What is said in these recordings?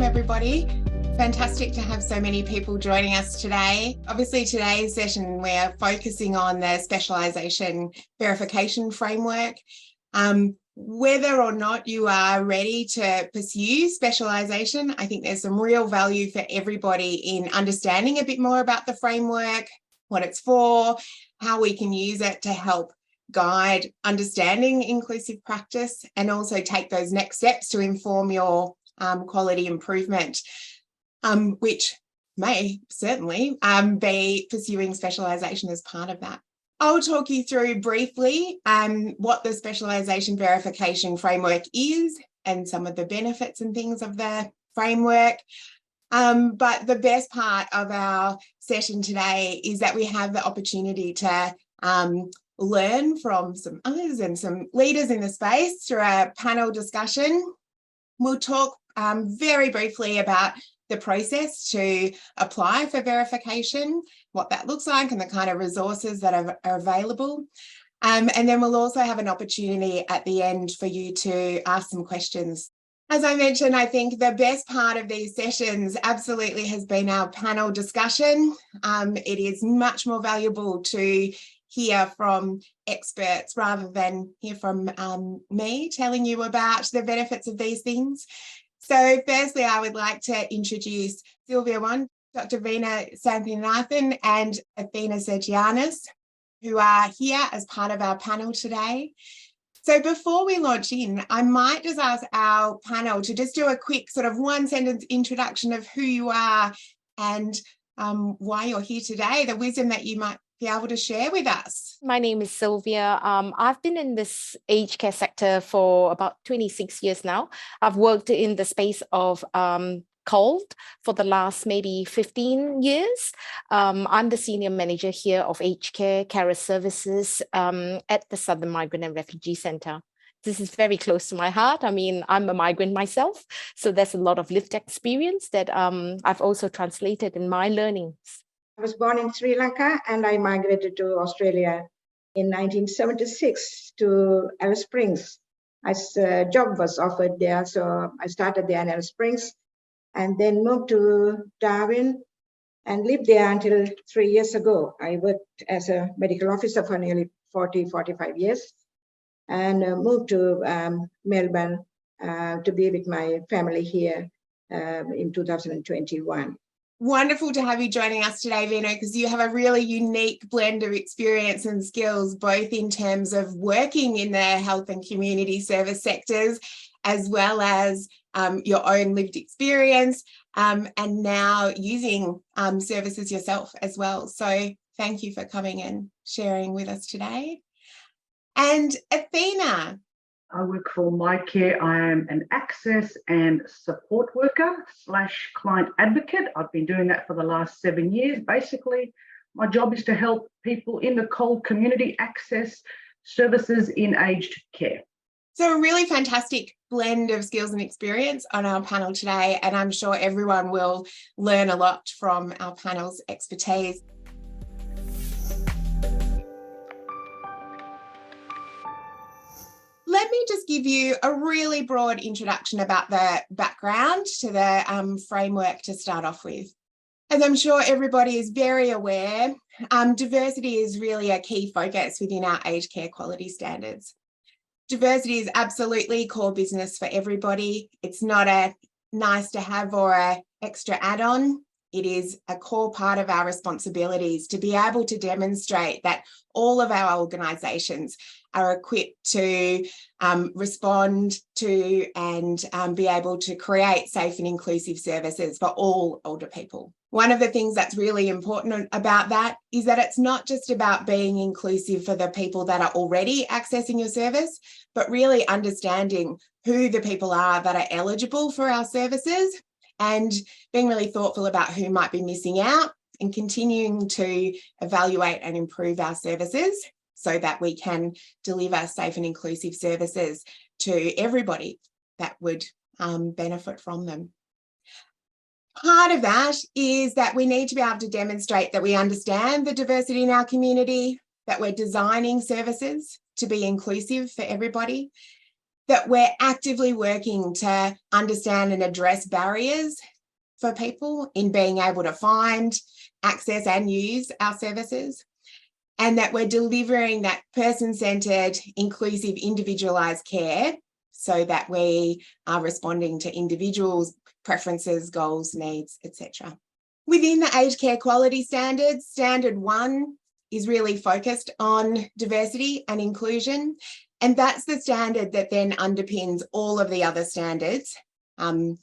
welcome everybody. Fantastic to have so many people joining us today. Obviously today's session we're focusing on the Specialisation Verification Framework. Whether or not you are ready to pursue specialisation, I think there's some real value for everybody in understanding a bit more about the framework, what it's for, how we can use it to help guide understanding inclusive practice and also take those next steps to inform your quality improvement, which may certainly be pursuing specialisation as part of that. I'll talk you through briefly what the Specialisation Verification Framework is and some of the benefits and things of the framework. But the best part of our session today is that we have the opportunity to learn from some others and some leaders in the space through a panel discussion. We'll talk very briefly about the process to apply for verification, what that looks like and the kind of resources that are available. And then we'll also have an opportunity at the end for you to ask some questions. As I mentioned, I think the best part of these sessions absolutely has been our panel discussion. It is much more valuable to hear from experts rather than hear from me telling you about the benefits of these things. So firstly, I would like to introduce Sylvia, Dr. Vino Sathianathan and Athina Sergianis, who are here as part of our panel today. So before we launch in, I might just ask our panel to just do a quick sort of one-sentence introduction of who you are and why you're here today, the wisdom that you might be able to share with us. My name is Sylvia. I've been in this aged care sector for about 26 years now. I've worked in the space of cold for the last maybe 15 years. I'm the senior manager here of aged care, carer services at the Southern Migrant and Refugee Centre. This is very close to my heart. I mean, I'm a migrant myself, so there's a lot of lived experience that I've also translated in my learnings. I was born in Sri Lanka and I migrated to Australia in 1976 to Alice Springs. A job was offered there, so I started there in Alice Springs and then moved to Darwin and lived there until 3 years ago. I worked as a medical officer for nearly 45 years and moved to Melbourne to be with my family here in 2021. Wonderful to have you joining us today, Vino, because you have a really unique blend of experience and skills, both in terms of working in the health and community service sectors, as well as your own lived experience, and now using services yourself as well. So thank you for coming and sharing with us today. And Athina. I work for MiCare. I am an access and support worker / client advocate. I've been doing that for the last 7 years. Basically, my job is to help people in the cold community access services in aged care. So a really fantastic blend of skills and experience on our panel today, and I'm sure everyone will learn a lot from our panel's expertise. Let me just give you a really broad introduction about the background to the framework to start off with. As I'm sure everybody is very aware, diversity is really a key focus within our aged care quality standards. Diversity is absolutely core business for everybody. It's not a nice to have or an extra add-on. It is a core part of our responsibilities to be able to demonstrate that all of our organisations are equipped to respond to and be able to create safe and inclusive services for all older people. One of the things that's really important about that is that it's not just about being inclusive for the people that are already accessing your service, but really understanding who the people are that are eligible for our services and being really thoughtful about who might be missing out and continuing to evaluate and improve our services so that we can deliver safe and inclusive services to everybody that would benefit from them. Part of that is that we need to be able to demonstrate that we understand the diversity in our community, that we're designing services to be inclusive for everybody, that we're actively working to understand and address barriers for people in being able to find, access and use our services, and that we're delivering that person-centred, inclusive, individualised care so that we are responding to individuals' preferences, goals, needs, etc. Within the aged care quality standards, Standard 1 is really focused on diversity and inclusion, and that's the standard that then underpins all of the other standards. And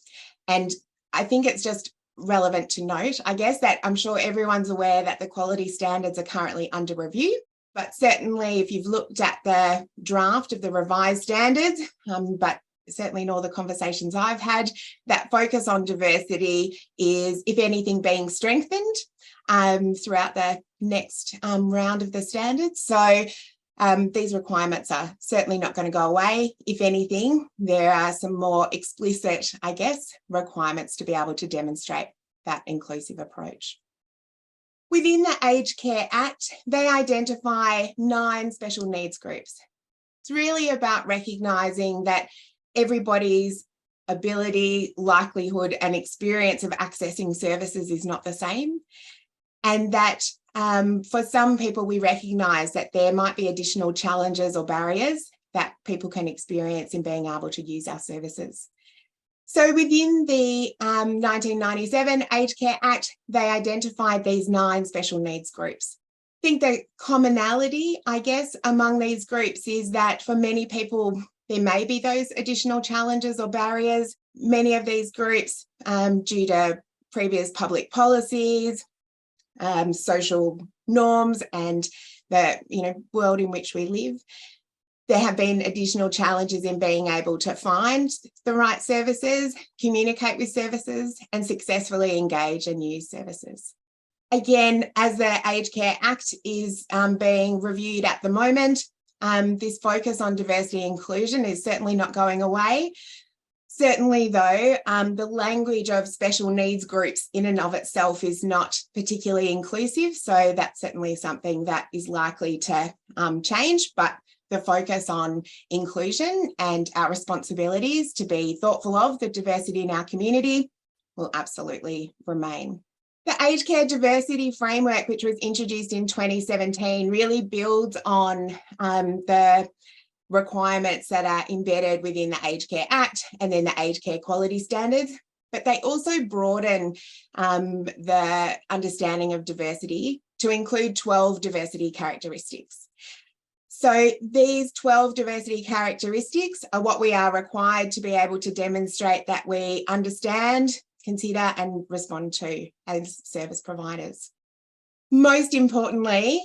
I think it's just relevant to note, I guess, that I'm sure everyone's aware that the quality standards are currently under review, but certainly if you've looked at the draft of the revised standards, but certainly in all the conversations I've had, that focus on diversity is, if anything, being strengthened throughout the next round of the standards. So these requirements are certainly not going to go away. If anything, there are some more explicit, I guess, requirements to be able to demonstrate that inclusive approach. Within the Aged Care Act, they identify 9 special needs groups. It's really about recognising that everybody's ability, likelihood and experience of accessing services is not the same, and that for some people we recognise that there might be additional challenges or barriers that people can experience in being able to use our services. So within the 1997 Aged Care Act, they identified these 9 special needs groups. I think the commonality, I guess, among these groups is that for many people, there may be those additional challenges or barriers. Many of these groups, due to previous public policies, social norms and the world in which we live, there have been additional challenges in being able to find the right services, communicate with services, and successfully engage and use services. Again, as the Aged Care Act is being reviewed at the moment, this focus on diversity and inclusion is certainly not going away. Certainly, though, the language of special needs groups in and of itself is not particularly inclusive, so that's certainly something that is likely to change, but the focus on inclusion and our responsibilities to be thoughtful of the diversity in our community will absolutely remain. The Aged Care Diversity Framework, which was introduced in 2017, really builds on the requirements that are embedded within the Aged Care Act and then the Aged Care Quality Standards, but they also broaden the understanding of diversity to include 12 diversity characteristics. So these 12 diversity characteristics are what we are required to be able to demonstrate that we understand, consider and respond to as service providers. Most importantly,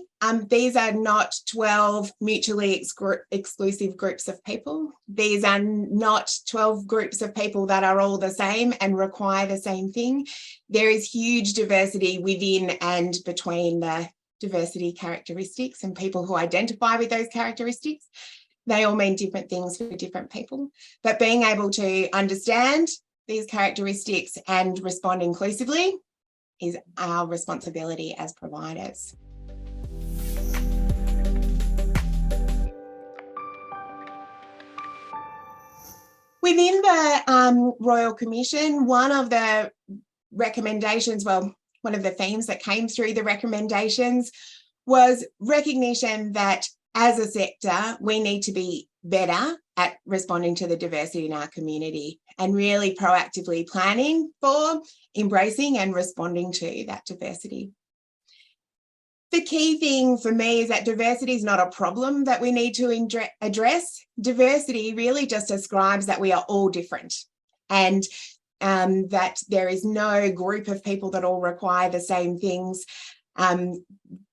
these are not 12 mutually exclusive groups of people. These are not 12 groups of people that are all the same and require the same thing. There is huge diversity within and between the diversity characteristics and people who identify with those characteristics. They all mean different things for different people, but being able to understand these characteristics and respond inclusively is our responsibility as providers. Within the Royal Commission, one of the recommendations, one of the themes that came through the recommendations was recognition that as a sector, we need to be better at responding to the diversity in our community and really proactively planning for, embracing and responding to that diversity. The key thing for me is that diversity is not a problem that we need to address. Diversity really just describes that we are all different and that there is no group of people that all require the same things.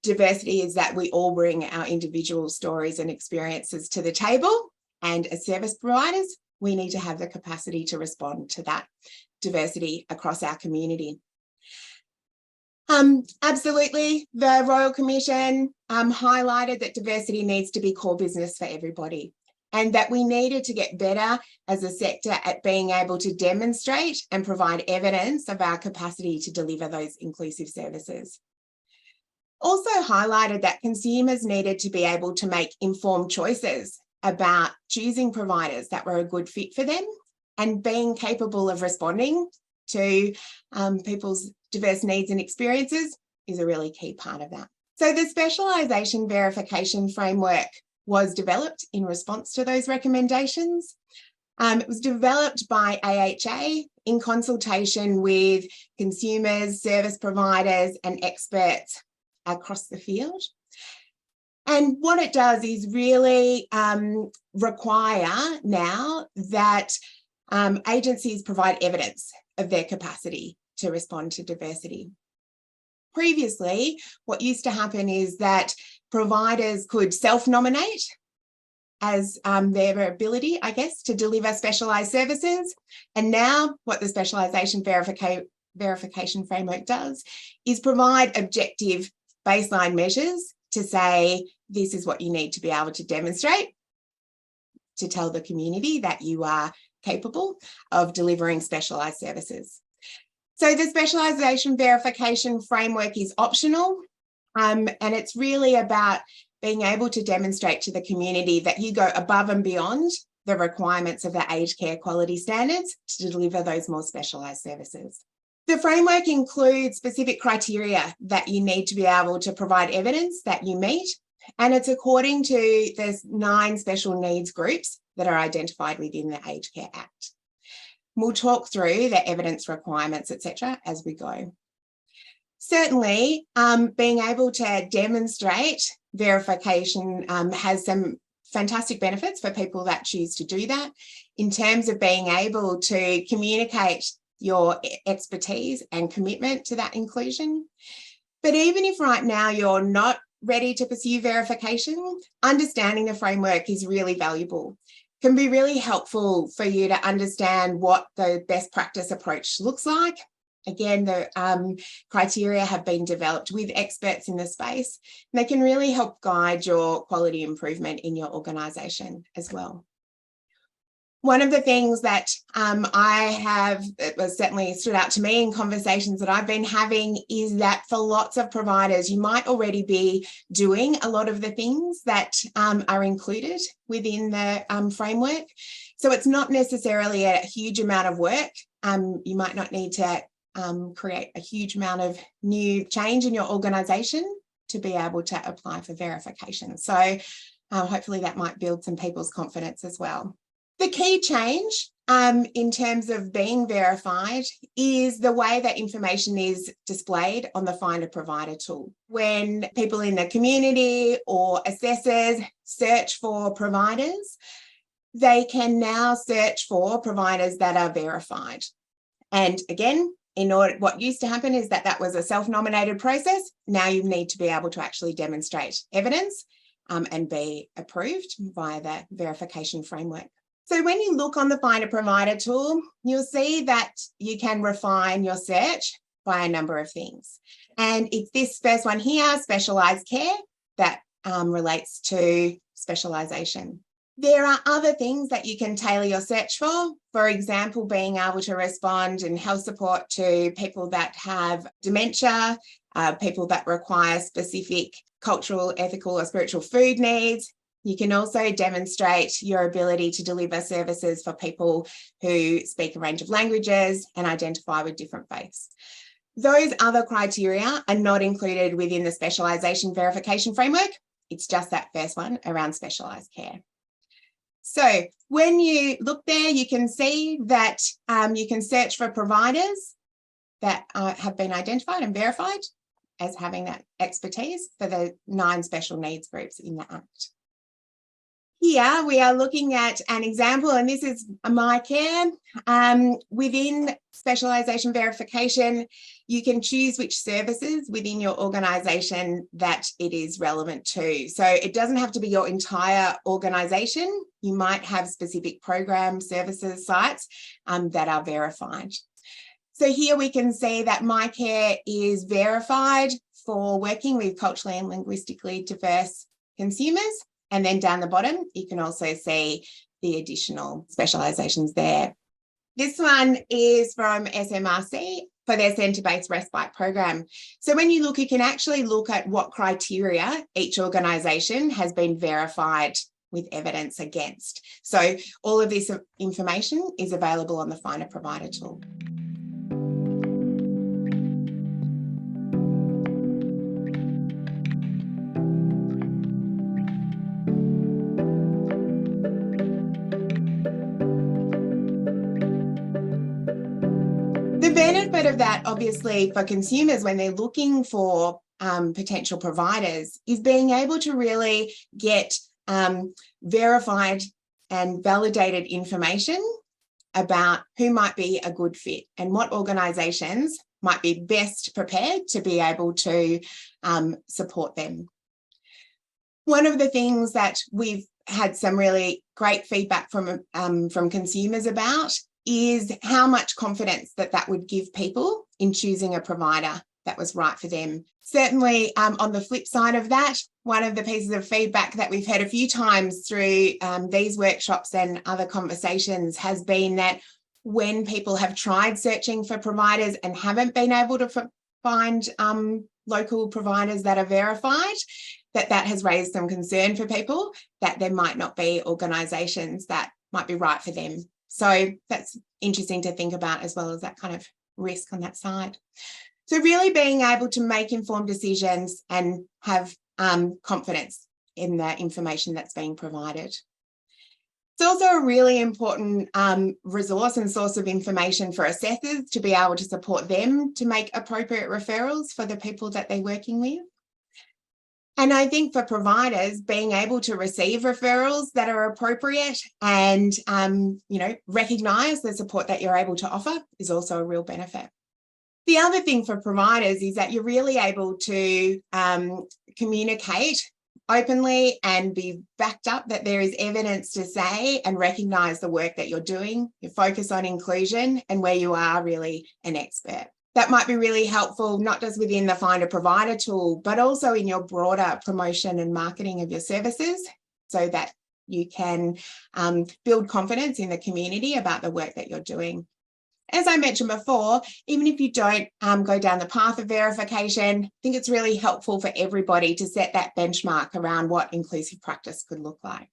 Diversity is that we all bring our individual stories and experiences to the table, and as service providers, we need to have the capacity to respond to that diversity across our community. Absolutely, the Royal Commission highlighted that diversity needs to be core business for everybody, and that we needed to get better as a sector at being able to demonstrate and provide evidence of our capacity to deliver those inclusive services. Also highlighted that consumers needed to be able to make informed choices about choosing providers that were a good fit for them and being capable of responding to people's diverse needs and experiences is a really key part of that. So the Specialisation Verification Framework was developed in response to those recommendations. It was developed by AHA in consultation with consumers, service providers, and experts across the field. And what it does is really require now that agencies provide evidence of their capacity to respond to diversity. Previously, what used to happen is that providers could self-nominate as their ability, I guess, to deliver specialised services. And now what the Specialisation Verification Framework does is provide objective baseline measures to say, this is what you need to be able to demonstrate to tell the community that you are capable of delivering specialised services. So the Specialisation Verification Framework is optional, and it's really about being able to demonstrate to the community that you go above and beyond the requirements of the aged care quality standards to deliver those more specialised services. The framework includes specific criteria that you need to be able to provide evidence that you meet, and it's according to the 9 special needs groups that are identified within the Aged Care Act. We'll talk through the evidence requirements, etc., as we go. Certainly, being able to demonstrate verification has some fantastic benefits for people that choose to do that in terms of being able to communicate your expertise and commitment to that inclusion. But even if right now you're not ready to pursue verification, understanding the framework is really valuable. Can be really helpful for you to understand what the best practice approach looks like. Again, the criteria have been developed with experts in the space, and they can really help guide your quality improvement in your organisation as well. One of the things that it was certainly stood out to me in conversations that I've been having is that for lots of providers, you might already be doing a lot of the things that are included within the framework. So it's not necessarily a huge amount of work. You might not need to create a huge amount of new change in your organisation to be able to apply for verification. So hopefully that might build some people's confidence as well. The key change in terms of being verified is the way that information is displayed on the Find a Provider tool. When people in the community or assessors search for providers, they can now search for providers that are verified. And again, what used to happen is that was a self-nominated process. Now you need to be able to actually demonstrate evidence and be approved via the verification framework. So when you look on the Find a Provider tool, you'll see that you can refine your search by a number of things. And it's this first one here, specialised care, that relates to specialisation. There are other things that you can tailor your search for. For example, being able to respond and health support to people that have dementia, people that require specific cultural, ethical or spiritual food needs. You can also demonstrate your ability to deliver services for people who speak a range of languages and identify with different faiths. Those other criteria are not included within the Specialisation Verification Framework. It's just that first one around specialised care. So when you look there, you can see that you can search for providers that have been identified and verified as having that expertise for the 9 special needs groups in the Act. Here we are looking at an example, and this is a MiCare. Within specialisation verification, you can choose which services within your organisation that it is relevant to. So it doesn't have to be your entire organisation. You might have specific programs, services, sites that are verified. So here we can see that MiCare is verified for working with culturally and linguistically diverse consumers. And then down the bottom, you can also see the additional specialisations there. This one is from SMRC for their centre-based respite program. So when you look, you can actually look at what criteria each organisation has been verified with evidence against. So all of this information is available on the Find a Provider tool. The benefit of that, obviously, for consumers when they're looking for potential providers is being able to really get verified and validated information about who might be a good fit and what organisations might be best prepared to be able to support them. One of the things that we've had some really great feedback from consumers about is how much confidence that would give people in choosing a provider that was right for them. Certainly, on the flip side of that, one of the pieces of feedback that we've had a few times through these workshops and other conversations has been that when people have tried searching for providers and haven't been able to find local providers that are verified, that has raised some concern for people that there might not be organisations that might be right for them. So that's interesting to think about, as well as that kind of risk on that side. So really being able to make informed decisions and have confidence in the information that's being provided. It's also a really important resource and source of information for assessors to be able to support them to make appropriate referrals for the people that they're working with. And I think for providers, being able to receive referrals that are appropriate and, recognise the support that you're able to offer is also a real benefit. The other thing for providers is that you're really able to communicate openly and be backed up that there is evidence to say and recognise the work that you're doing. You focus on inclusion and where you are really an expert. That might be really helpful, not just within the Find a Provider tool, but also in your broader promotion and marketing of your services, so that you can build confidence in the community about the work that you're doing. As I mentioned before, even if you don't go down the path of verification, I think it's really helpful for everybody to set that benchmark around what inclusive practice could look like.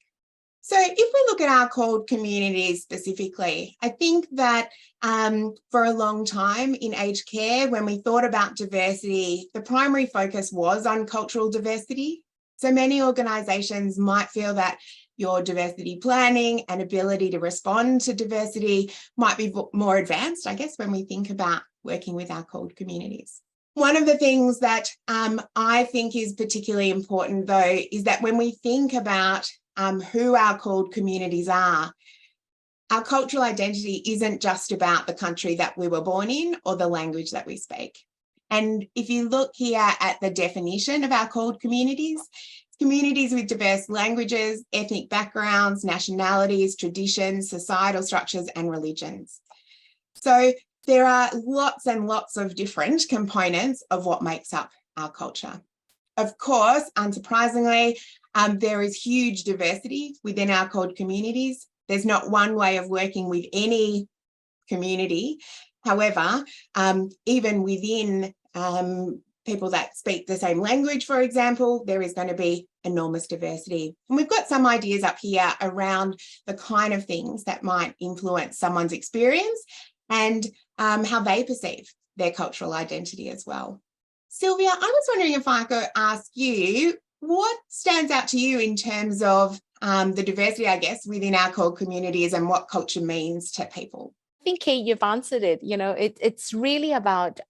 So if we look at our called communities specifically, I think that for a long time in aged care, when we thought about diversity, the primary focus was on cultural diversity. So many organisations might feel that your diversity planning and ability to respond to diversity might be more advanced, I guess, when we think about working with our called communities. One of the things that I think is particularly important, though, is that when we think about who our called communities are, our cultural identity isn't just about the country that we were born in or the language that we speak. And if you look here at the definition of our called communities, communities with diverse languages, ethnic backgrounds, nationalities, traditions, societal structures, and religions. So there are lots and lots of different components of what makes up our culture. Of course, unsurprisingly, there is huge diversity within our called communities. There's not one way of working with any community. However, even within people that speak the same language, for example, there is going to be enormous diversity. And we've got some ideas up here around the kind of things that might influence someone's experience and how they perceive their cultural identity as well. Sylvia, I was wondering if I could ask you, what stands out to you in terms of the diversity, I guess, within our called communities and what culture means to people? I think, Kate, you've answered it. It's really about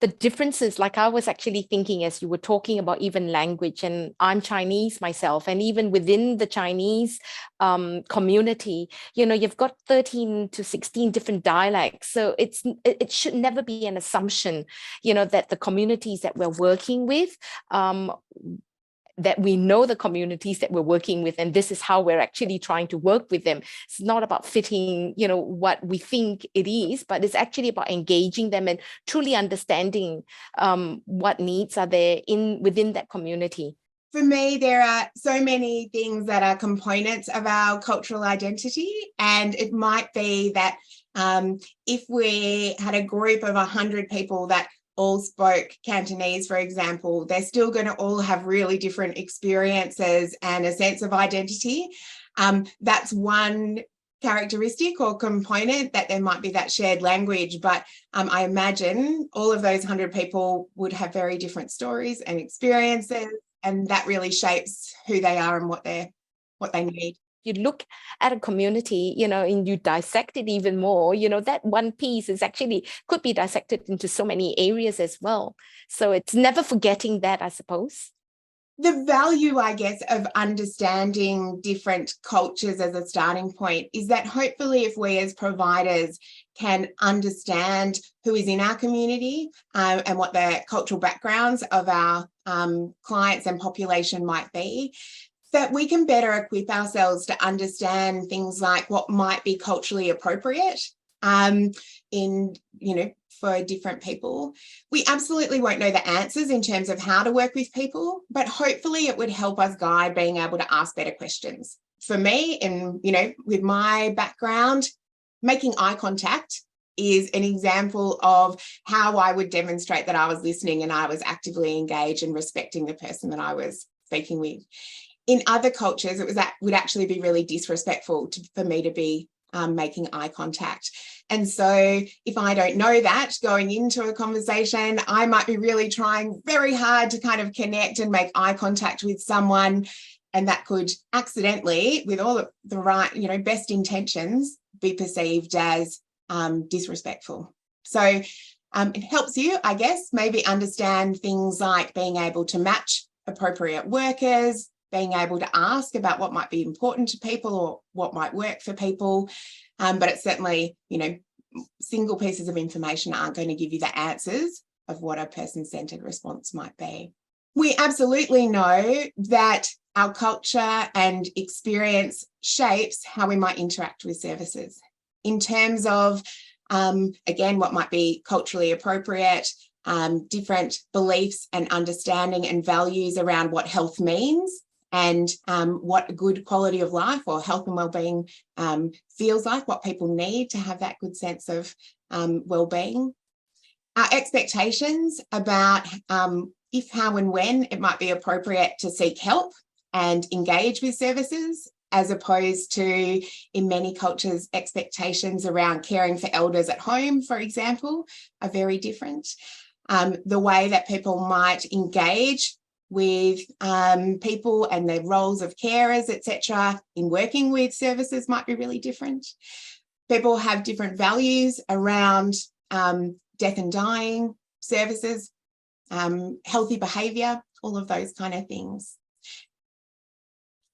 the differences. Like I was actually thinking as you were talking about even language, and I'm Chinese myself, and even within the Chinese community, you've got 13 to 16 different dialects. So it should never be an assumption, that the communities that we're working with, that we know the communities that we're working with, and this is how we're actually trying to work with them. It's not about fitting, what we think it is, but it's actually about engaging them and truly understanding what needs are there within that community. For me, there are so many things that are components of our cultural identity, and it might be that if we had a group of 100 people that all spoke Cantonese, for example, they're still going to all have really different experiences and a sense of identity. That's one characteristic or component, that there might be that shared language, but I imagine all of those 100 people would have very different stories and experiences, and that really shapes who they are and what they need. You look at a community, you know, and you dissect it even more, you know, that one piece is actually could be dissected into so many areas as well. So it's never forgetting that, I suppose. The value, I guess, of understanding different cultures as a starting point is that hopefully if we as providers can understand who is in our community and what the cultural backgrounds of our clients and population might be, that we can better equip ourselves to understand things like what might be culturally appropriate for different people. We absolutely won't know the answers in terms of how to work with people, but hopefully it would help us guide being able to ask better questions. For me, and with my background, making eye contact is an example of how I would demonstrate that I was listening and I was actively engaged and respecting the person that I was speaking with. In other cultures, would actually be really disrespectful for me to be making eye contact. And so if I don't know that going into a conversation, I might be really trying very hard to kind of connect and make eye contact with someone, and that could accidentally, with all of the right, best intentions, be perceived as disrespectful. So it helps you, I guess, maybe understand things like being able to match appropriate workers, being able to ask about what might be important to people or what might work for people. But it's certainly, single pieces of information aren't going to give you the answers of what a person-centered response might be. We absolutely know that our culture and experience shapes how we might interact with services in terms of, again, what might be culturally appropriate, different beliefs and understanding and values around what health means, and what a good quality of life or health and wellbeing feels like, what people need to have that good sense of wellbeing. Our expectations about if, how and when it might be appropriate to seek help and engage with services, as opposed to, in many cultures, expectations around caring for elders at home, for example, are very different. The way that people might engage with people and their roles of carers, etc., in working with services might be really different. People have different values around death and dying services, healthy behaviour, all of those kind of things.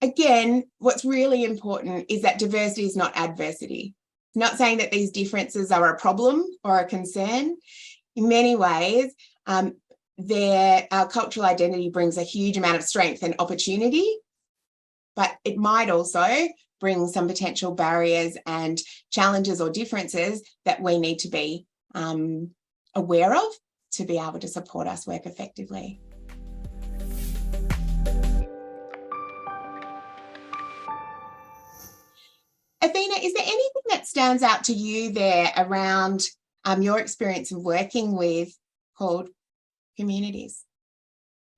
Again, what's really important is that diversity is not adversity. Not saying that these differences are a problem or a concern. In many ways, our cultural identity brings a huge amount of strength and opportunity, but it might also bring some potential barriers and challenges or differences that we need to be aware of to be able to support us work effectively. Athina, is there anything that stands out to you there around your experience of working with called communities?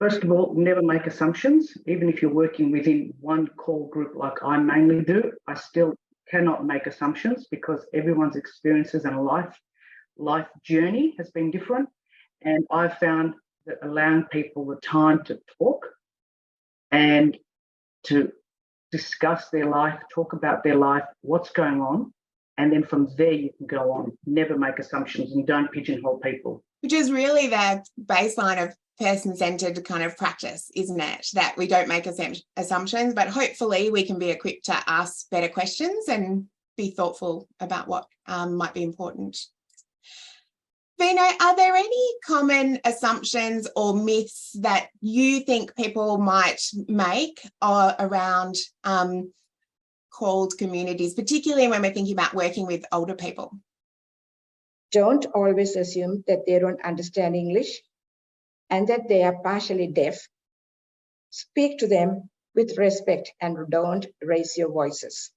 First of all, never make assumptions. Even if you're working within one core group like I mainly do, I still cannot make assumptions because everyone's experiences and life journey has been different. And I've found that allowing people the time to talk and to discuss their life, talk about their life, what's going on, and then from there you can go on. Never make assumptions and don't pigeonhole people. Which is really the baseline of person-centered kind of practice, isn't it? That we don't make assumptions, but hopefully we can be equipped to ask better questions and be thoughtful about what might be important. Vino, are there any common assumptions or myths that you think people might make around called communities, particularly when we're thinking about working with older people? Don't always assume that they don't understand English and that they are partially deaf. Speak to them with respect and don't raise your voices.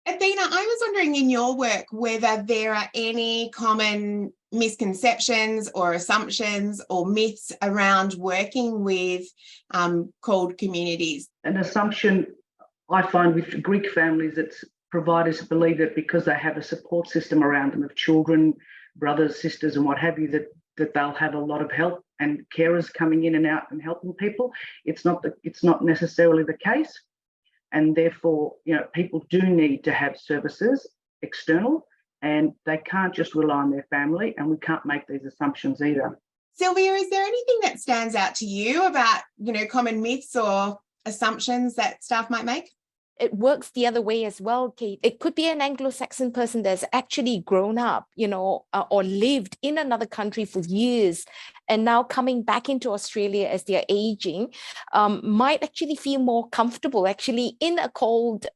Athina, I was wondering in your work whether there are any common misconceptions or assumptions or myths around working with called communities? An assumption I find with Greek families, it's providers believe that because they have a support system around them of children, brothers, sisters, and what have you, that they'll have a lot of help and carers coming in and out and helping people. It's not necessarily the case, and therefore, people do need to have services external, and they can't just rely on their family, and we can't make these assumptions either. Sylvia, is there anything that stands out to you about, common myths or assumptions that staff might make? It works the other way as well, Kate. It could be an Anglo-Saxon person that's actually grown up, or lived in another country for years, and now coming back into Australia as they're aging, might actually feel more comfortable actually in a cold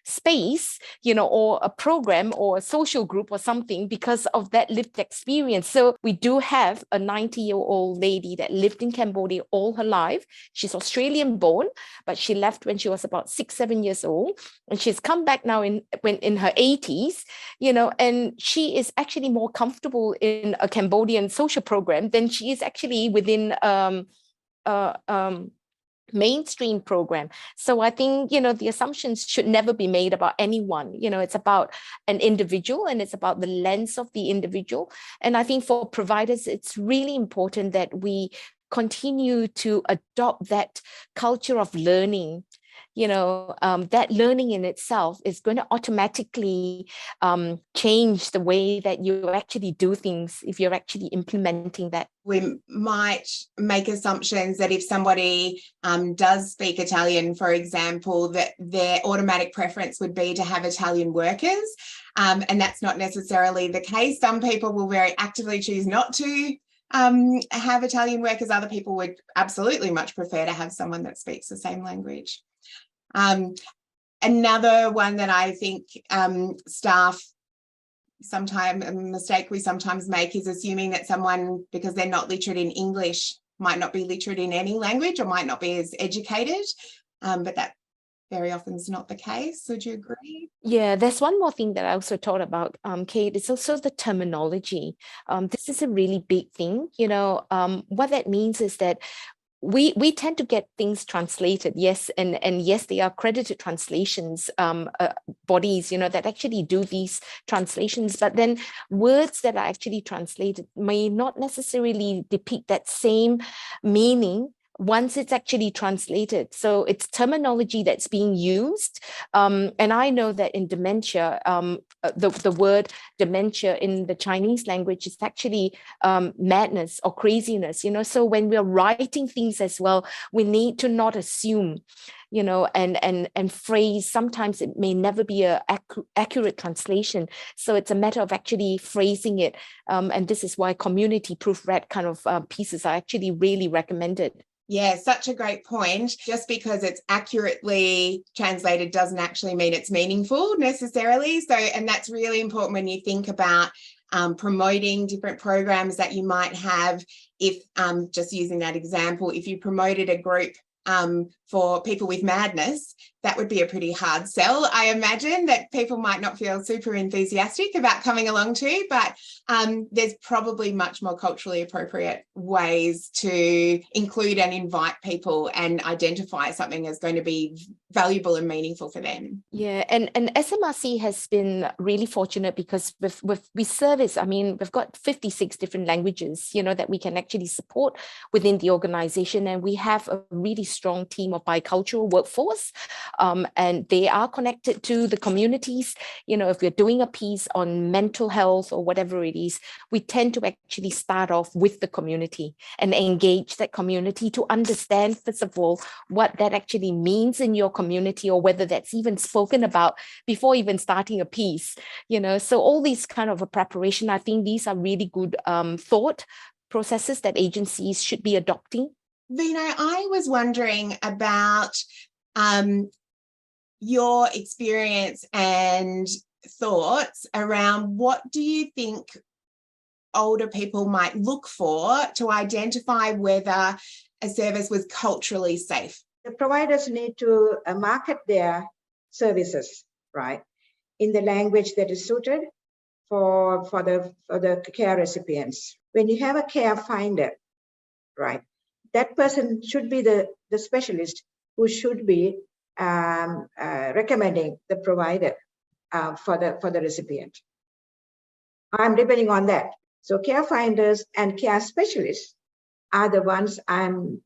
space, or a program or a social group or something because of that lived experience. So we do have a 90-year-old lady that lived in Cambodia all her life. She's Australian born, but she left when she was about 6-7 years old, and she's come back now in her 80s, and she is actually more comfortable in a Cambodian social program than she is actually within mainstream program. So I think, the assumptions should never be made about anyone. It's about an individual, and it's about the lens of the individual. And I think for providers, it's really important that we continue to adopt that culture of learning. That learning in itself is going to automatically change the way that you actually do things if you're actually implementing that. We might make assumptions that if somebody does speak Italian, for example, that their automatic preference would be to have Italian workers. And that's not necessarily the case. Some people will very actively choose not to have Italian workers. Other people would absolutely much prefer to have someone that speaks the same language. Another one that I think staff a mistake we sometimes make is assuming that someone, because they're not literate in English, might not be literate in any language or might not be as educated, but that very often is not the case. Would you agree? Yeah, there's one more thing that I also thought about, Kate. It's also the terminology. This is a really big thing. What that means is that we tend to get things translated, yes, and yes, they are accredited translations bodies, that actually do these translations, but then words that are actually translated may not necessarily depict that same meaning once it's actually translated. So it's terminology that's being used. And I know that in dementia, the word dementia in the Chinese language is actually madness or craziness, so when we're writing things as well, we need to not assume, and phrase. Sometimes it may never be a accurate translation. So it's a matter of actually phrasing it. And this is why community proofread kind of pieces are actually really recommended. Yeah, such a great point. Just because it's accurately translated doesn't actually mean it's meaningful necessarily. So, and that's really important when you think about promoting different programs that you might have. If, just using that example, if you promoted a group for people with madness, that would be a pretty hard sell. I imagine that people might not feel super enthusiastic about coming along to, but there's probably much more culturally appropriate ways to include and invite people and identify something as going to be valuable and meaningful for them. Yeah, and SMRC has been really fortunate because we service, we've got 56 different languages, that we can actually support within the organization, and we have a really strong team of bicultural workforce. And they are connected to the communities. If we're doing a piece on mental health or whatever it is, we tend to actually start off with the community and engage that community to understand, first of all, what that actually means in your community, or whether that's even spoken about before even starting a piece. So all these kind of a preparation, I think these are really good thought processes that agencies should be adopting. Vino, I was wondering about your experience and thoughts around what do you think older people might look for to identify whether a service was culturally safe? The providers need to market their services, right, in the language that is suited for the care recipients. When you have a care finder, right, that person should be the specialist who should be recommending the provider for the recipient. I'm depending on that. So care finders and care specialists are the ones I'm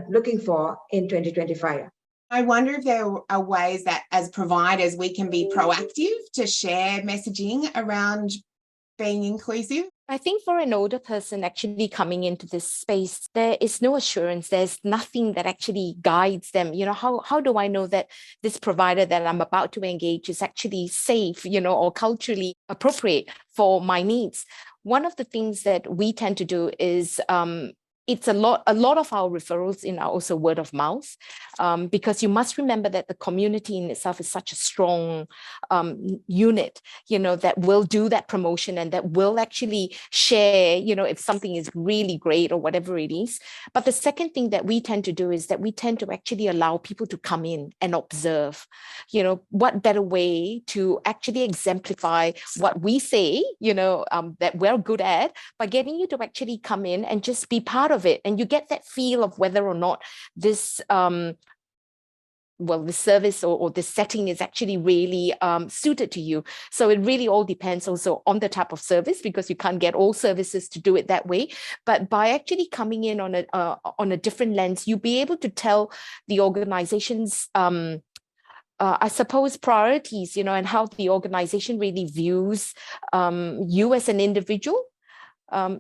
looking for in 2025. I wonder if there are ways that as providers we can be proactive to share messaging around being inclusive. I think for an older person actually coming into this space, there is no assurance. There's nothing that actually guides them. You know, how do I know that this provider that I'm about to engage is actually safe, you know, or culturally appropriate for my needs? One of the things that we tend to do is it's a lot of our referrals in are also word of mouth, because you must remember that the community in itself is such a strong unit, you know, that will do that promotion and that will actually share, you know, if something is really great or whatever it is. But the second thing that we tend to do is that we tend to actually allow people to come in and observe. You know, what better way to actually exemplify what we say, you know, that we're good at, by getting you to actually come in and just be part of it, and you get that feel of whether or not this the service or the setting is actually really suited to you. So it really all depends also on the type of service, because you can't get all services to do it that way. But by actually coming in on a different lens, you'll be able to tell the organization's I suppose priorities, you know, and how the organization really views you as an individual.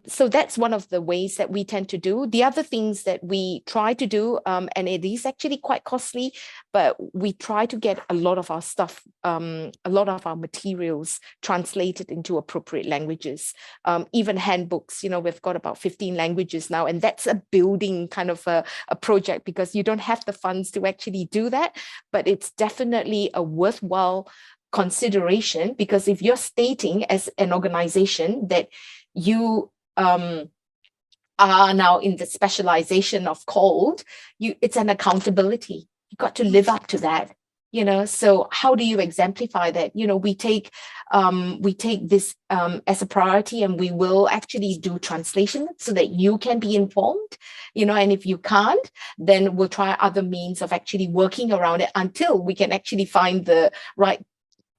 So that's one of the ways that we tend to do. The other things that we try to do, and it is actually quite costly, but we try to get a lot of our stuff, a lot of our materials translated into appropriate languages, even handbooks. You know, we've got about 15 languages now, and that's a building kind of a project, because you don't have the funds to actually do that, but it's definitely a worthwhile consideration, because if you're stating as an organization that you are now in the specialization of cold, it's an accountability. You've got to live up to that, you know. So how do you exemplify that? You know, we take this as a priority, and we will actually do translation so that you can be informed, you know, and if you can't, then we'll try other means of actually working around it until we can actually find the right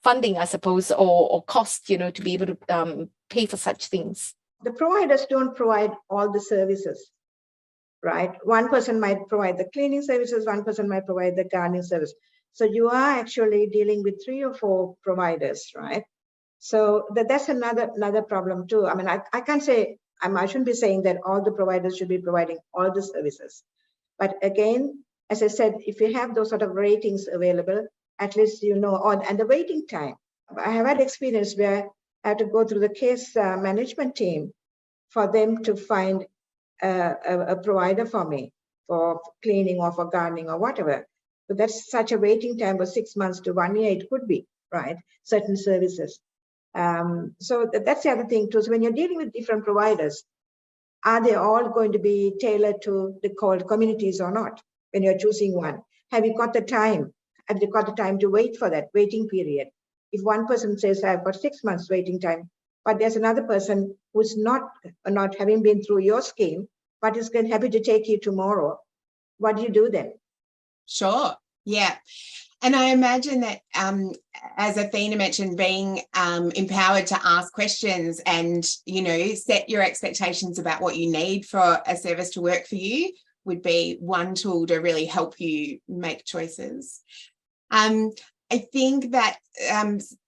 funding, I suppose, or cost, you know, to be able to pay for such things. The providers don't provide all the services, right? One person might provide the cleaning services, one person might provide the gardening service. So you are actually dealing with 3 or 4 providers, right? So that's another problem too. I mean, I can't say, I shouldn't be saying that all the providers should be providing all the services. But again, as I said, if you have those sort of ratings available, at least you know, and the waiting time. I have had experience where I had to go through the case management team for them to find a provider for me for cleaning or for gardening or whatever. But that's such a waiting time of 6 months to 1 year, it could be, right? Certain services. So that's the other thing too. So when you're dealing with different providers, are they all going to be tailored to the cold communities or not? When you're choosing one, have you got the time? Have you got the time to wait for that waiting period? If one person says, I've got 6 months waiting time, but there's another person who's not having been through your scheme, but is happy to take you tomorrow, what do you do then? Sure, yeah. And I imagine that, as Athina mentioned, being empowered to ask questions and, you know, set your expectations about what you need for a service to work for you would be one tool to really help you make choices. I think that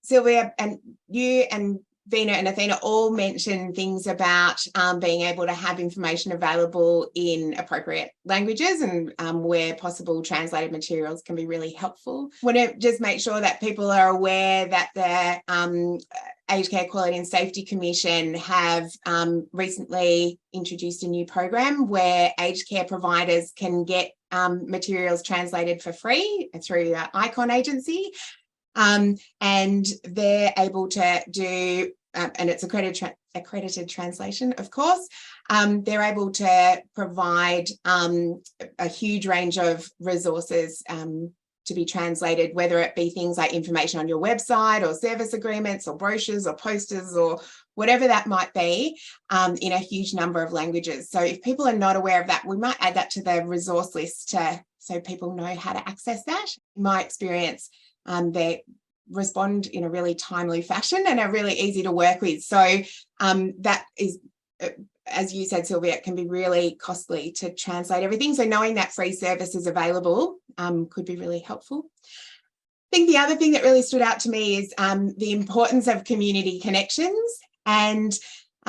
Sylvia and you and Vino and Athina all mentioned things about being able to have information available in appropriate languages, and where possible translated materials can be really helpful. I want to just make sure that people are aware that the Aged Care Quality and Safety Commission have recently introduced a new program where aged care providers can get materials translated for free through the ICON agency. And they're able to do, and it's accredited translation, of course, they're able to provide a huge range of resources to be translated, whether it be things like information on your website or service agreements or brochures or posters or whatever that might be, in a huge number of languages. So if people are not aware of that, we might add that to the resource list so people know how to access that. In my experience, they respond in a really timely fashion and are really easy to work with. So that is, as you said, Sylvia, it can be really costly to translate everything. So knowing that free service is available could be really helpful. I think the other thing that really stood out to me is the importance of community connections. And,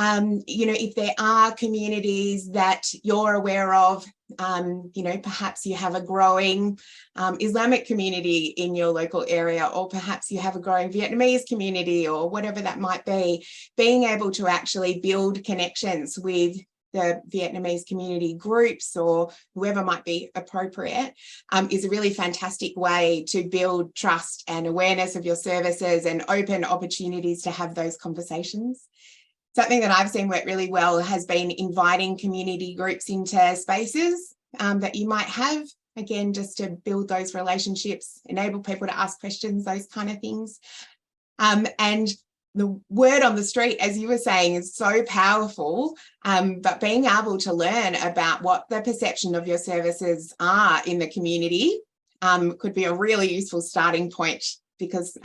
if there are communities that you're aware of, perhaps you have a growing Islamic community in your local area, or perhaps you have a growing Vietnamese community, or whatever that might be, being able to actually build connections with the Vietnamese community groups or whoever might be appropriate is a really fantastic way to build trust and awareness of your services and open opportunities to have those conversations. Something that I've seen work really well has been inviting community groups into spaces that you might have, again, just to build those relationships, enable people to ask questions, those kind of things. And the word on the street, as you were saying, is so powerful, but being able to learn about what the perception of your services are in the community could be a really useful starting point, because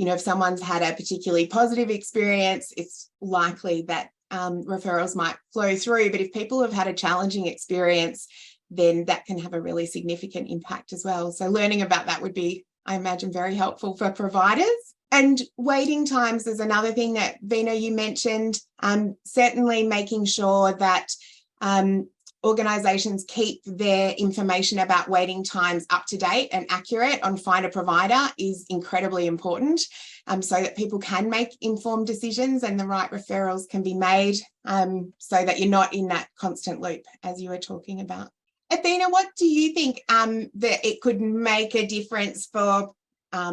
if someone's had a particularly positive experience, it's likely that referrals might flow through. But if people have had a challenging experience, then that can have a really significant impact as well. So learning about that would be, I imagine, very helpful for providers. And waiting times is another thing that, Vino, you mentioned. Certainly making sure that organisations keep their information about waiting times up to date and accurate on Find a Provider is incredibly important, so that people can make informed decisions and the right referrals can be made, so that you're not in that constant loop, as you were talking about. Athina, what do you think that it could make a difference for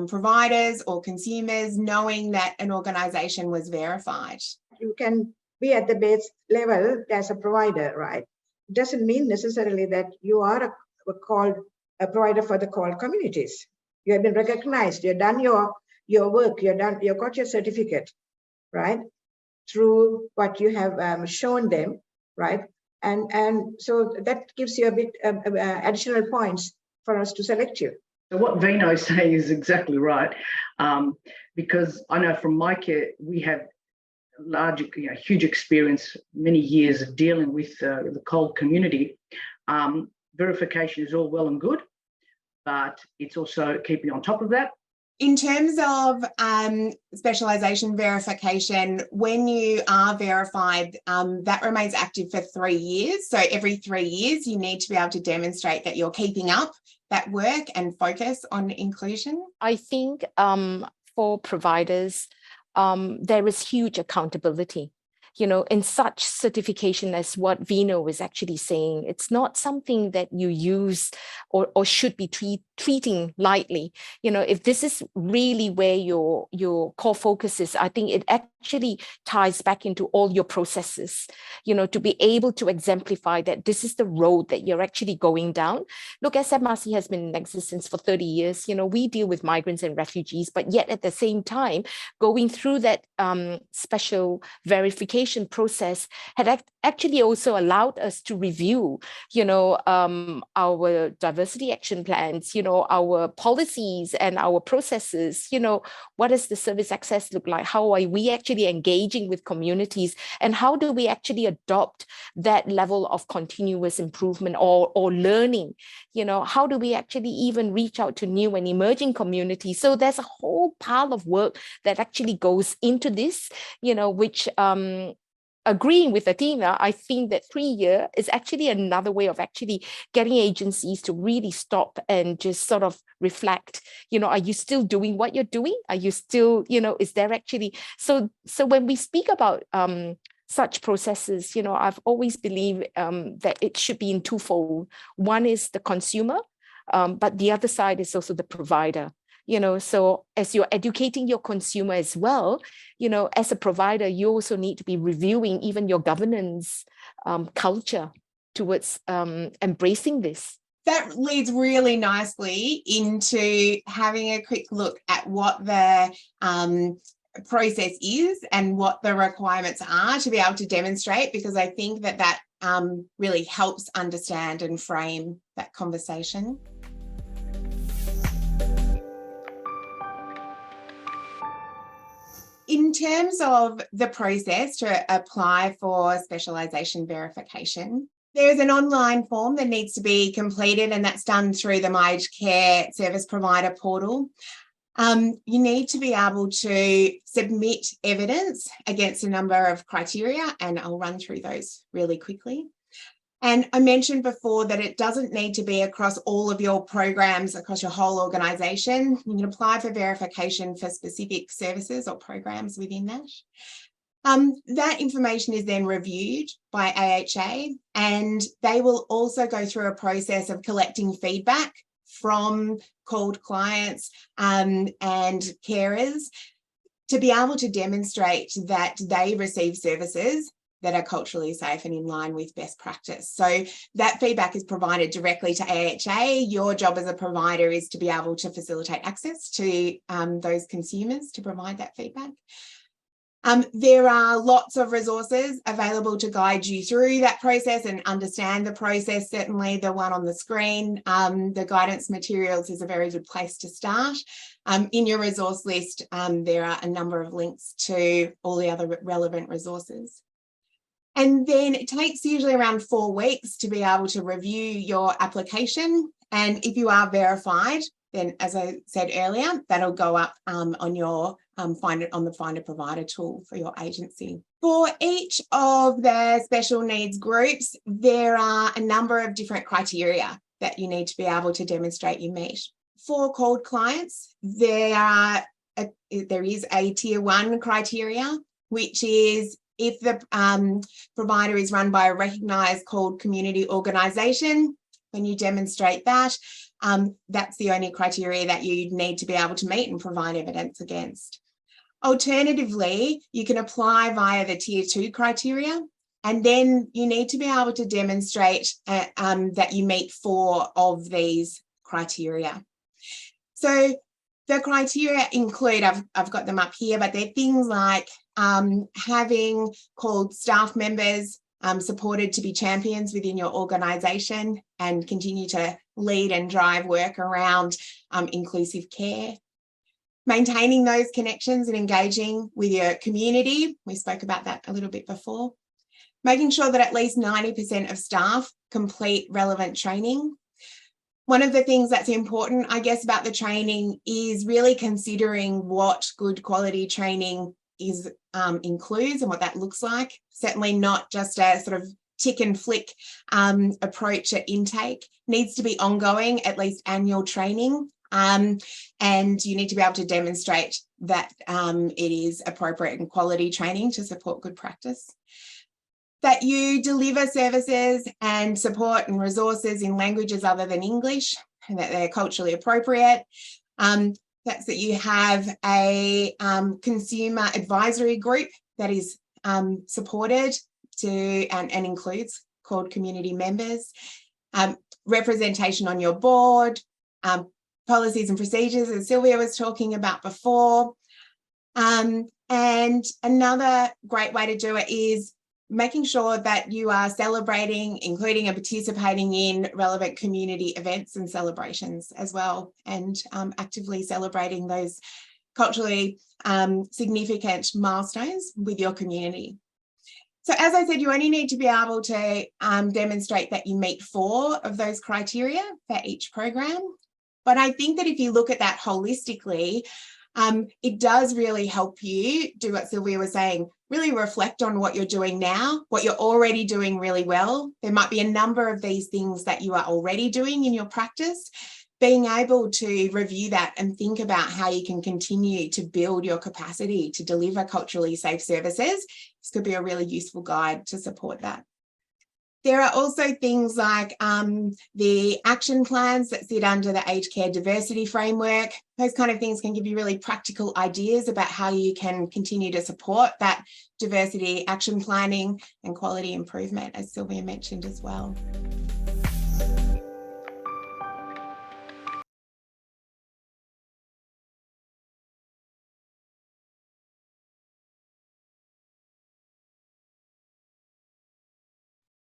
providers or consumers knowing that an organisation was verified? You can be at the base level as a provider, right? Doesn't mean necessarily that you are a provider for the called communities. You have been recognized, you've done your work, you've got your certificate, right? Through what you have shown them, right? And so that gives you a bit additional points for us to select you. So what Vino is saying is exactly right, because I know from MiCare we have huge experience, many years of dealing with the cold community. Verification is all well and good, but it's also keeping on top of that. In terms of specialisation verification, when you are verified, that remains active for 3 years. So every 3 years, you need to be able to demonstrate that you're keeping up that work and focus on inclusion. I think for providers, there is huge accountability. In such certification as what Vino was actually saying, it's not something that you use or should be treating lightly. If this is really where your core focus is, I think it actually ties back into all your processes, to be able to exemplify that this is the road that you're actually going down. Look, SMRC has been in existence for 30 years. We deal with migrants and refugees, but yet at the same time, going through that special verification process had actually also allowed us to review, our diversity action plans, our policies and our processes. What does the service access look like? How are we actually engaging with communities? And how do we actually adopt that level of continuous improvement or learning? How do we actually even reach out to new and emerging communities? So there's a whole pile of work that actually goes into this, which agreeing with Athina, I think that 3 year is actually another way of actually getting agencies to really stop and just sort of reflect, are you still doing what you're doing? Are you still, is there actually, so when we speak about such processes, I've always believed that it should be in twofold. One is the consumer, but the other side is also the provider. So as you're educating your consumer as well, as a provider, you also need to be reviewing even your governance culture towards embracing this. that leads really nicely into having a quick look at what the process is and what the requirements are to be able to demonstrate, because I think that really helps understand and frame that conversation. In terms of the process to apply for specialisation verification, there is an online form that needs to be completed, and that's done through the MiCare service provider portal. You need to be able to submit evidence against a number of criteria, and I'll run through those really quickly. And I mentioned before that it doesn't need to be across all of your programs, across your whole organisation. You can apply for verification for specific services or programs within that. That information is then reviewed by AHA, and they will also go through a process of collecting feedback from called clients and carers to be able to demonstrate that they receive services that are culturally safe and in line with best practice. So that feedback is provided directly to AHA. Your job as a provider is to be able to facilitate access to those consumers to provide that feedback. There are lots of resources available to guide you through that process and understand the process. Certainly the one on the screen, the guidance materials, is a very good place to start. In your resource list, there are a number of links to all the other relevant resources. And then it takes usually around 4 weeks to be able to review your application. And if you are verified, then, as I said earlier, that'll go up on your Find a Provider tool for your agency. For each of the special needs groups, there are a number of different criteria that you need to be able to demonstrate you meet. For called clients, there is a tier 1 criteria, which is if the provider is run by a recognised called community organisation. When you demonstrate that, that's the only criteria that you need to be able to meet and provide evidence against. Alternatively, you can apply via the tier 2 criteria, and then you need to be able to demonstrate that you meet 4 of these criteria. So the criteria include, I've got them up here, but they're things like having called staff members supported to be champions within your organisation and continue to lead and drive work around inclusive care. Maintaining those connections and engaging with your community. We spoke about that a little bit before. Making sure that at least 90% of staff complete relevant training. One of the things that's important, I guess, about the training is really considering what good quality training includes and what that looks like. Certainly not just a sort of tick and flick approach at intake. Needs to be ongoing, at least annual training. And you need to be able to demonstrate that it is appropriate and quality training to support good practice. That you deliver services and support and resources in languages other than English, and that they're culturally appropriate. That's that you have a consumer advisory group that is supported and includes called community members. Representation on your board, policies and procedures, as Sylvia was talking about before. And another great way to do it is making sure that you are celebrating, including and participating in relevant community events and celebrations as well, and actively celebrating those culturally significant milestones with your community. So as I said, you only need to be able to demonstrate that you meet 4 of those criteria for each program. But I think that if you look at that holistically, it does really help you do what Sylvia was saying, really reflect on what you're doing now, what you're already doing really well. There might be a number of these things that you are already doing in your practice. Being able to review that and think about how you can continue to build your capacity to deliver culturally safe services. This could be a really useful guide to support that. There are also things like the action plans that sit under the Aged Care Diversity Framework. Those kind of things can give you really practical ideas about how you can continue to support that diversity action planning and quality improvement, as Sylvia mentioned as well.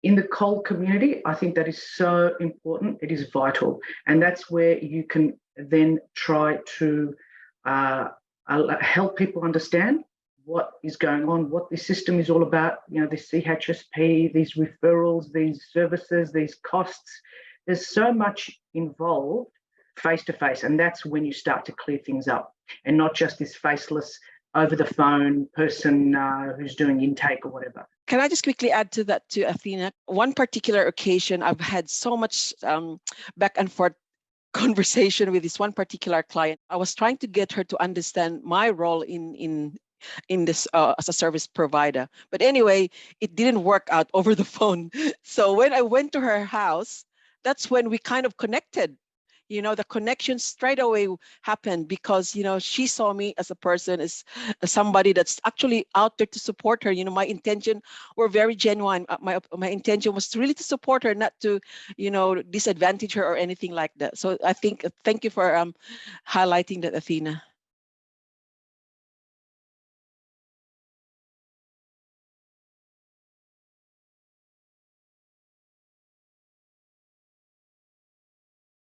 in the cold community, I think that is so important. It is vital. And that's where you can then try to help people understand what is going on, what the system is all about, the CHSP, these referrals, these services, these costs. There's so much involved face-to-face, and that's when you start to clear things up, and not just this faceless, over-the-phone person who's doing intake or whatever. Can I just quickly add to that, to Athina? One particular occasion, I've had so much back and forth conversation with this one particular client. I was trying to get her to understand my role in this as a service provider. But anyway, it didn't work out over the phone. So when I went to her house, that's when we kind of connected. The connection straight away happened because, she saw me as a person, as somebody that's actually out there to support her. My intention were very genuine. My intention was really to support her, not to, disadvantage her or anything like that. So I think, thank you for highlighting that, Athina.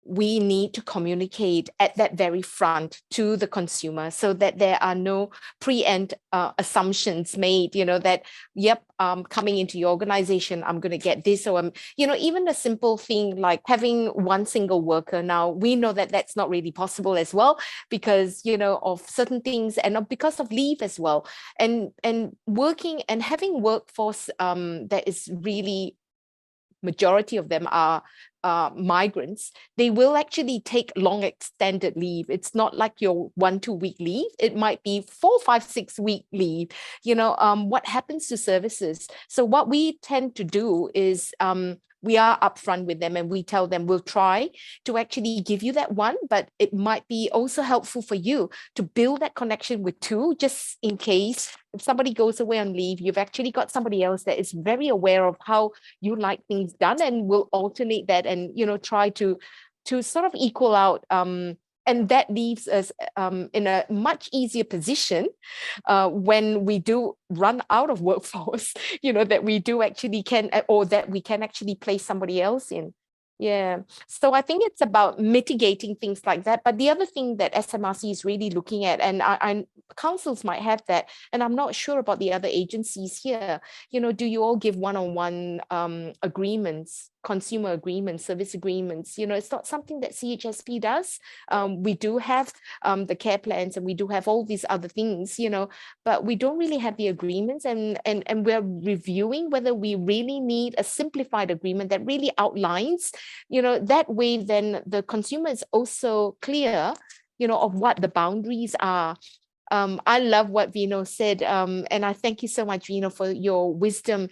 We need to communicate at that very front to the consumer so that there are no preempt assumptions made, that, yep, coming into your organization, I'm going to get this. Or, even a simple thing like having one single worker. Now, we know that that's not really possible as well because, of certain things and because of leave as well. And working and having workforce that is really, majority of them are migrants, they will actually take long extended leave. It's not like your 1-2 week leave. It might be 4, 5, 6 week leave. What happens to services? So what we tend to do is we are upfront with them and we tell them we'll try to actually give you that one, but it might be also helpful for you to build that connection with 2, just in case if somebody goes away on leave, you've actually got somebody else that is very aware of how you like things done and will alternate that and, try to sort of equal out. And that leaves us in a much easier position when we do run out of workforce, that we do actually can, or that we can actually place somebody else in. Yeah. So I think it's about mitigating things like that. But the other thing that SMRC is really looking at, and councils might have that, and I'm not sure about the other agencies here, do you all give one-on-one agreements, consumer agreements, service agreements? It's not something that CHSP does. We do have the care plans and we do have all these other things, but we don't really have the agreements, and we're reviewing whether we really need a simplified agreement that really outlines, that way then the consumer is also clear, of what the boundaries are. I love what Vino said, and I thank you so much, Vino, for your wisdom,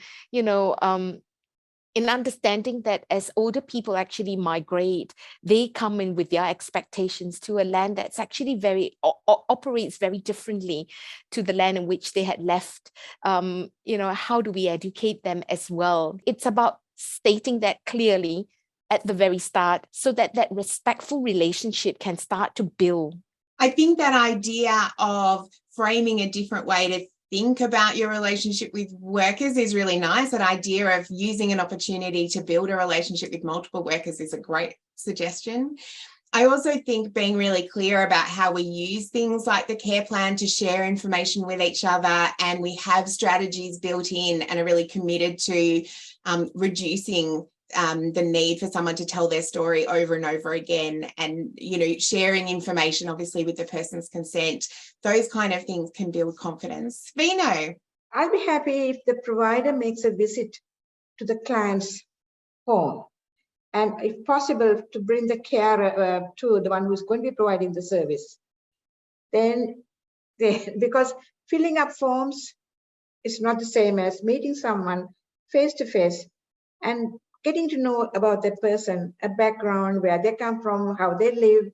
in understanding that as older people actually migrate, they come in with their expectations to a land that's actually operates very differently to the land in which they had left. How do we educate them as well? It's about stating that clearly at the very start so that that respectful relationship can start to build. I think that idea of framing a different way to think about your relationship with workers is really nice. That idea of using an opportunity to build a relationship with multiple workers is a great suggestion. I also think being really clear about how we use things like the care plan to share information with each other, and we have strategies built in and are really committed to reducing the need for someone to tell their story over and over again, and sharing information obviously with the person's consent. Those kind of things can build confidence. Vino? I'll be happy if the provider makes a visit to the client's home, and if possible to bring the carer to the one who's going to be providing the service. Then because filling up forms is not the same as meeting someone face to face and getting to know about that person, a background, where they come from, how they live,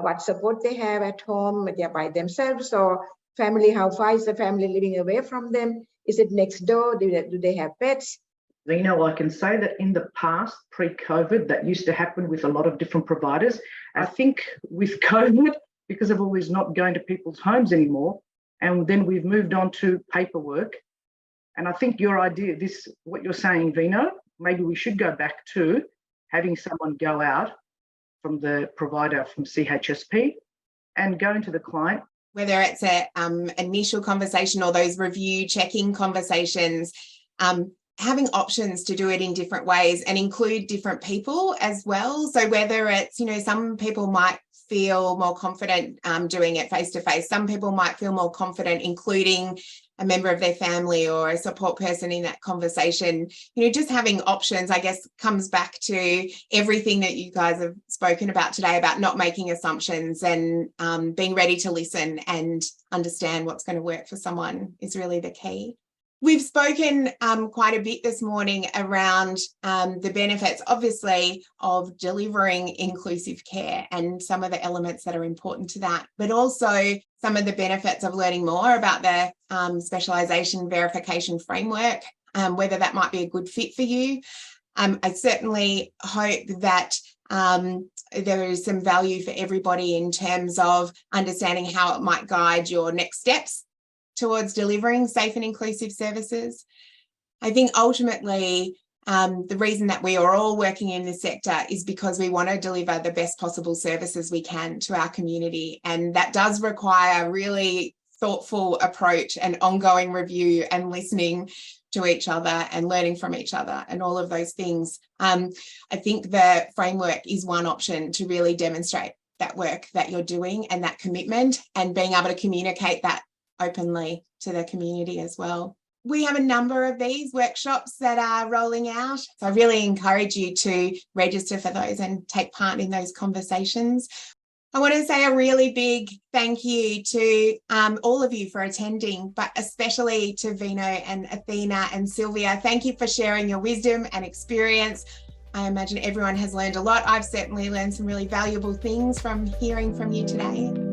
what support they have at home, they're by themselves, or family, how far is the family living away from them? Is it next door? Do they have pets? I can say that in the past, pre-COVID, that used to happen with a lot of different providers. I think with COVID, because of always not going to people's homes anymore, and then we've moved on to paperwork. And I think your idea, what you're saying, Vino, maybe we should go back to having someone go out from the provider, from CHSP, and go into the client. Whether it's a initial conversation or those review check-in conversations, having options to do it in different ways and include different people as well. So whether it's, some people might feel more confident doing it face-to-face. Some people might feel more confident including a member of their family or a support person in that conversation. Just having options, I guess, comes back to everything that you guys have spoken about today about not making assumptions and being ready to listen and understand what's going to work for someone is really the key. We've spoken quite a bit this morning around the benefits, obviously, of delivering inclusive care and some of the elements that are important to that, but also some of the benefits of learning more about the Specialisation Verification Framework, whether that might be a good fit for you. I certainly hope that there is some value for everybody in terms of understanding how it might guide your next steps towards delivering safe and inclusive services. I think ultimately the reason that we are all working in this sector is because we want to deliver the best possible services we can to our community. And that does require really thoughtful approach and ongoing review and listening to each other and learning from each other and all of those things. I think the framework is one option to really demonstrate that work that you're doing and that commitment and being able to communicate that openly to the community as well. We have a number of these workshops that are rolling out. So I really encourage you to register for those and take part in those conversations. I want to say a really big thank you to all of you for attending, but especially to Vino and Athina and Sylvia. Thank you for sharing your wisdom and experience. I imagine everyone has learned a lot. I've certainly learned some really valuable things from hearing from you today.